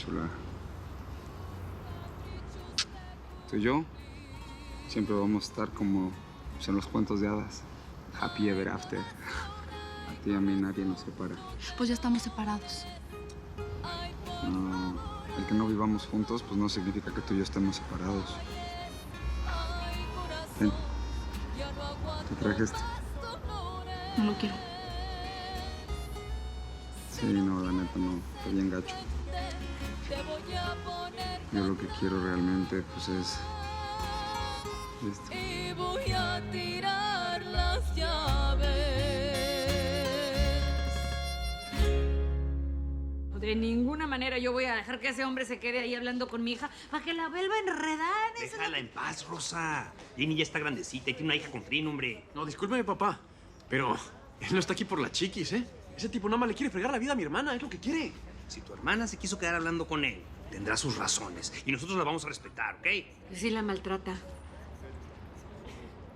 chula. Tú y yo siempre vamos a estar como pues, en los cuentos de hadas. Happy ever after. A ti y a mí nadie nos separa. Pues ya estamos separados. No, el que no vivamos juntos, pues no significa que tú y yo estemos separados. Ven. Te traje esto. No lo quiero. Sí, no, la neta no. Está bien gacho. Yo lo que quiero realmente, pues es... esto. Y voy a tirar las llaves. De ninguna manera yo voy a dejar que ese hombre se quede ahí hablando con mi hija para que la vuelva a enredar. Déjala en paz, Rosa. Jenny ya está grandecita y tiene una hija con Trino, hombre. No, discúlpeme, papá, pero él no está aquí por la chiquis, ¿eh? Ese tipo nada más le quiere fregar la vida a mi hermana, es lo que quiere. Si tu hermana se quiso quedar hablando con él, tendrá sus razones y nosotros la vamos a respetar, ¿ok? Sí la maltrata.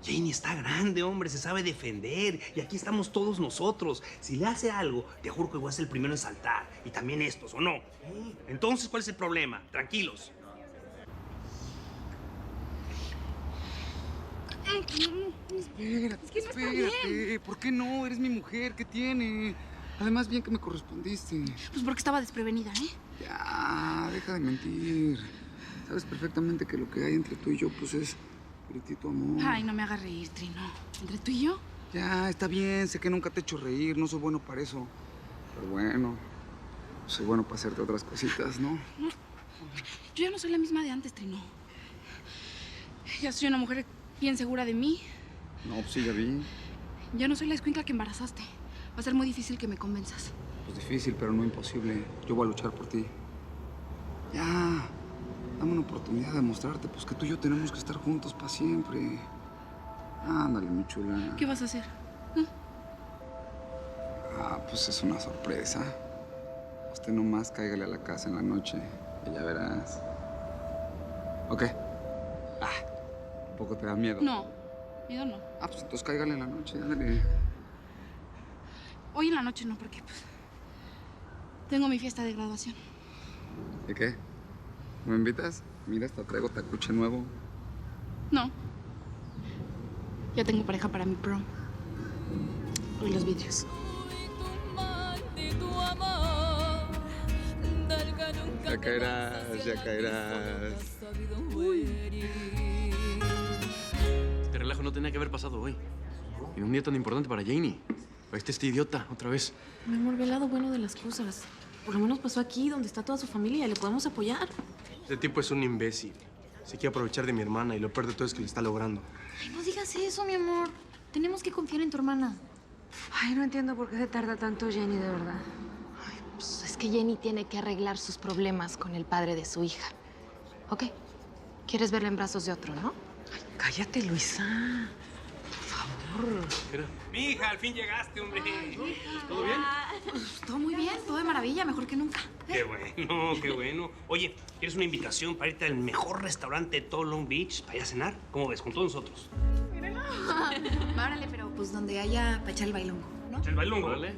Jenny está grande, hombre, se sabe defender y aquí estamos todos nosotros. Si le hace algo, te juro que voy a ser el primero en saltar. Y también estos, ¿o no? Entonces, ¿cuál es el problema? Tranquilos. Espérate, Es que no está espérate. ¿Por qué no? Eres mi mujer, ¿qué tiene? Además, bien que me correspondiste. Pues porque estaba desprevenida, ¿eh? Ya, deja de mentir. Sabes perfectamente que lo que hay entre tú y yo, pues es gritito amor. Ay, no me hagas reír, Trino. ¿Entre tú y yo? Ya, está bien, sé que nunca te he hecho reír, no soy bueno para eso. Pero bueno, soy bueno para hacerte otras cositas, ¿no? Yo ya no soy la misma de antes, Trino. Ya soy una mujer bien segura de mí. No, pues sí, ya vi. Ya no soy la escuincla que embarazaste. Va a ser muy difícil que me convenzas. Pues difícil, pero no imposible. Yo voy a luchar por ti. Ya, dame una oportunidad de mostrarte, pues que tú y yo tenemos que estar juntos para siempre. Ándale, mi chula. ¿Qué vas a hacer? Ah, pues es una sorpresa. Usted nomás cáigale a la casa en la noche y ya verás. ¿Ok? Ah, ¿un poco te da miedo? No, miedo no. Ah, pues entonces cáigale en la noche, ándale. Hoy en la noche no, porque pues tengo mi fiesta de graduación. ¿Y qué? ¿Me invitas? Mira, hasta traigo tacuche nuevo. No. Ya tengo pareja para mi prom. Y los vidrios. Ya caerás, ya caerás. Este relajo no tenía que haber pasado hoy. En un día tan importante para Janie. Ahí está este idiota, otra vez. Mi amor, ve el lado bueno de las cosas. Por lo menos pasó aquí, donde está toda su familia. Le podemos apoyar. Ese tipo es un imbécil. Se quiere aprovechar de mi hermana y lo peor de todo es que lo está logrando. Ay, no digas eso, mi amor. Tenemos que confiar en tu hermana. Ay, no entiendo por qué se tarda tanto Jenny, de verdad. Pues es que Jenny tiene que arreglar sus problemas con el padre de su hija. ¿Ok? ¿Quieres verla en brazos de otro, no? Ay, cállate, Luisa. Mira. Mi hija, al fin llegaste, hombre. ¿Todo bien? Pues, todo muy bien, todo de maravilla, mejor que nunca. Qué bueno, qué bueno. Oye, ¿quieres una invitación para irte al mejor restaurante de todo Long Beach para ir a cenar? ¿Cómo ves? Con todos nosotros. Árale, pero pues donde haya para echar el bailongo, ¿no? ¿El bailongo? Órale.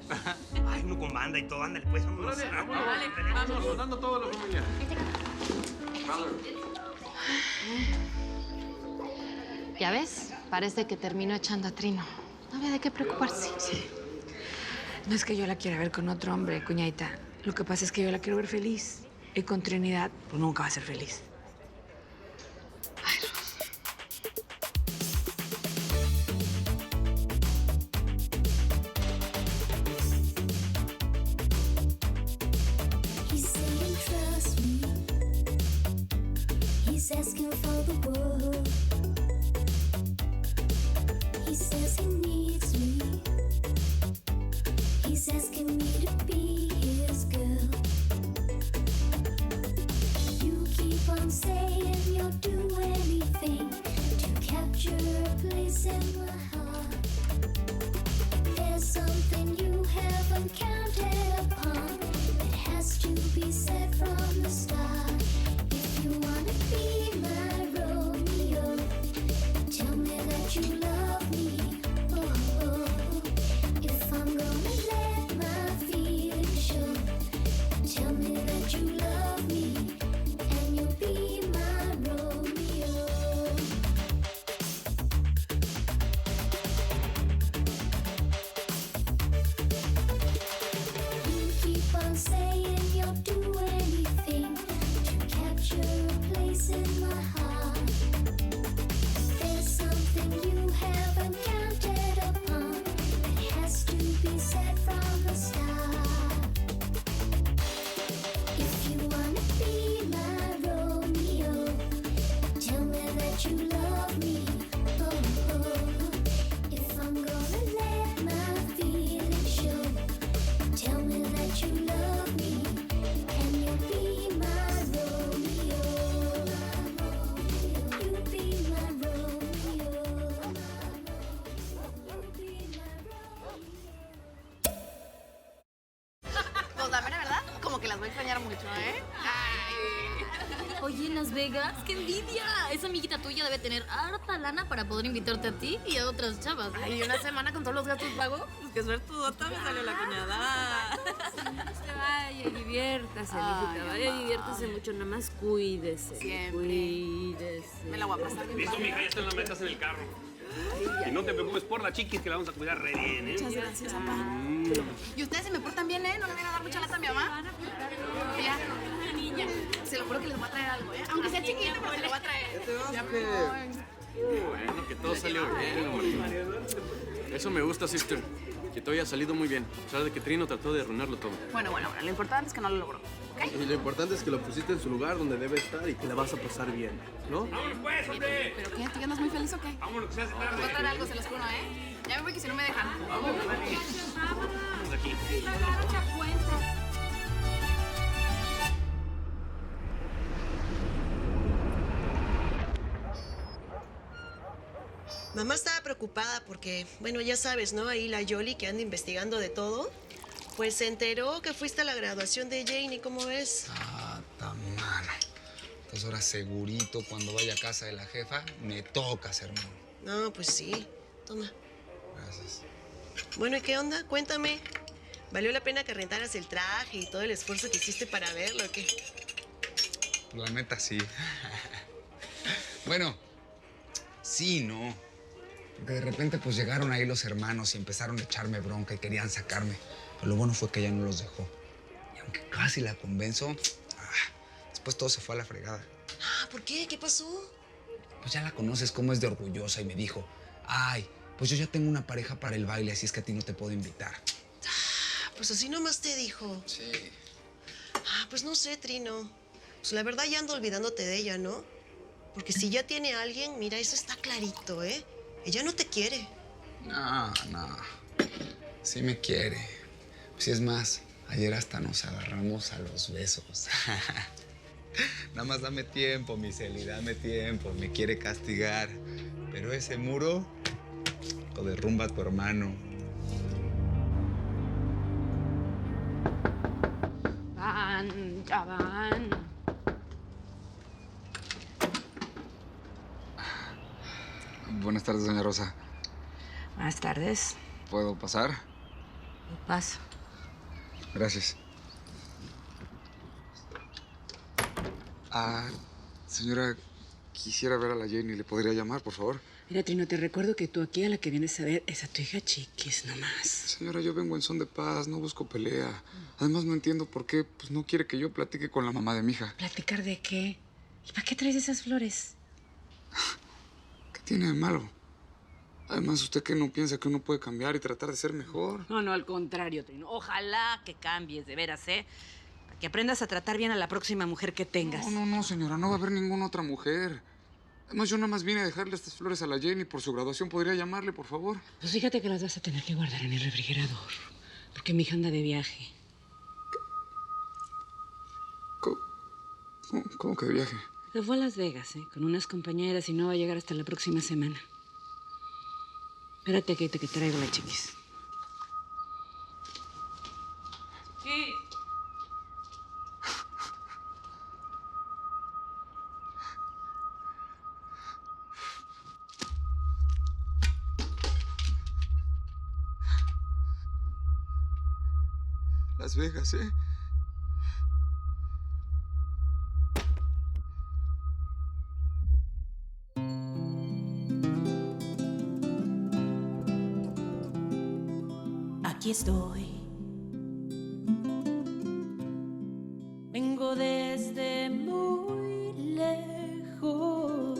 Ay, uno con banda y todo. Ándale, pues, vámonos. Vamos, sonando toda la familia. ¿Ya ves? Parece que terminó echando a Trino. No había de qué preocuparse. No es que yo la quiera ver con otro hombre, cuñadita. Lo que pasa es que yo la quiero ver feliz. Y con Trinidad, pues nunca va a ser feliz. He's saying trust me. He's asking for the world. He says he needs me. He's asking me to be his girl. You keep on saying you'll do anything to capture a place in my heart. There's something you haven't counted upon. It has to be said from the start. If you wanna be my Romeo, extrañar mucho, ¿eh? Ay. Oye, en Las Vegas, ¡qué envidia! Esa amiguita tuya debe tener harta lana para poder invitarte a ti y a otras chavas. Ay, una semana con todos los gastos pagos. Pues qué suertudota me salió la cuñada. Vaya, diviértase, mijita. Vaya, diviértase mucho. Nada más cuídese. Siempre. Cuídese. Me la voy a pasar bien. Listo, mija, ya están las metas en el carro. Y no te preocupes por la chiquis, que la vamos a cuidar re bien, ¿eh? Muchas gracias, papá. Y ustedes se me portan bien, ¿eh? No le van a dar mucha lata a mi mamá. Ya, una niña. Se lo juro que les voy a traer algo, ¿eh? Aunque sea chiquito, pero se lo voy a traer. Ya me voy. Bueno, que todo salió bien, hombre. Eso me gusta, sister. Que todo haya salido muy bien. A pesar de que Trino trató de arruinarlo todo. Bueno, lo importante es que no lo logró. Y lo importante es que lo pusiste en su lugar donde debe estar y que la vas a pasar bien, ¿no? ¡Vámonos, pues, hombre! ¿Pero qué? ¿Tú ya andas muy feliz o qué? Vámonos, que se hace Les voy a tarde. traer algo, se los juro, ¿eh? Ya me voy, que si no me dejan. Vamos aquí. Mamá estaba preocupada porque, bueno, ya sabes, ¿no? Ahí la Yoli, que anda investigando de todo, pues se enteró que fuiste a la graduación de Janie, ¿cómo ves? Ah, tan mano. Pues ahora segurito cuando vaya a casa de la jefa, me tocas, hermano. No, pues sí. Toma. Gracias. Bueno, ¿y qué onda? Cuéntame. ¿Valió la pena que rentaras el traje y todo el esfuerzo que hiciste para verlo o qué? La neta, sí. Bueno, sí, no. Porque de repente pues llegaron ahí los hermanos y empezaron a echarme bronca y querían sacarme. Pero lo bueno fue que ella no los dejó. Y aunque casi la convenzo, después todo se fue a la fregada. Ah, ¿por qué? ¿Qué pasó? Pues ya la conoces cómo es de orgullosa y me dijo, ay, pues yo ya tengo una pareja para el baile, así es que a ti no te puedo invitar. Ah, pues así nomás te dijo. Sí. Ah, pues no sé, Trino. Pues la verdad ya ando olvidándote de ella, ¿no? Porque si ya tiene a alguien, mira, eso está clarito, ¿eh? Ella no te quiere. No. Sí me quiere. Pues es más, ayer hasta nos agarramos a los besos. Nada más dame tiempo, mi Celi, dame tiempo. Me quiere castigar. Pero ese muro lo derrumba tu hermano. Ya van. Buenas tardes, doña Rosa. Buenas tardes. ¿Puedo pasar? Paso. Gracias. Señora, quisiera ver a la Jenny. ¿Le podría llamar, por favor? Mira, Trino, te recuerdo que tú aquí a la que vienes a ver es a tu hija Chiquis, nomás. Señora, yo vengo en son de paz, no busco pelea. Además, no entiendo por qué pues, no quiere que yo platique con la mamá de mi hija. ¿Platicar de qué? ¿Y para qué traes esas flores? ¿Qué tiene de malo? Además, ¿usted qué no piensa que uno puede cambiar y tratar de ser mejor? No, al contrario, Trino. Ojalá que cambies, de veras, ¿eh? Para que aprendas a tratar bien a la próxima mujer que tengas. No, señora, no va a haber ninguna otra mujer. Además, yo nada más vine a dejarle estas flores a la Jenny por su graduación. ¿Podría llamarle, por favor? Pues fíjate que las vas a tener que guardar en el refrigerador. Porque mi hija anda de viaje. ¿Cómo que de viaje? Se fue a Las Vegas, con unas compañeras y no va a llegar hasta la próxima semana. Espérate aquí, que traigo la Chiquis. Sí. Las Vegas, ¿eh? Aquí estoy. Vengo desde muy lejos.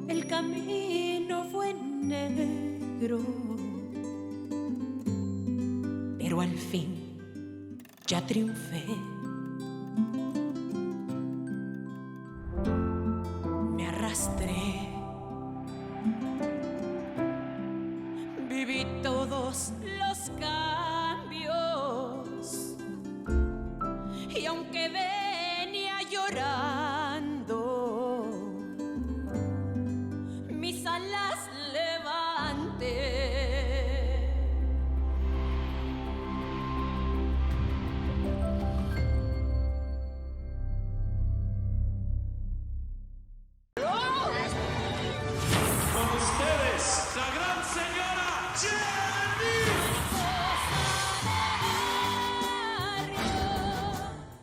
El camino fue negro, pero al fin ya triunfé. Me arrastré. Viví todos los cambios y aunque venía a llorar,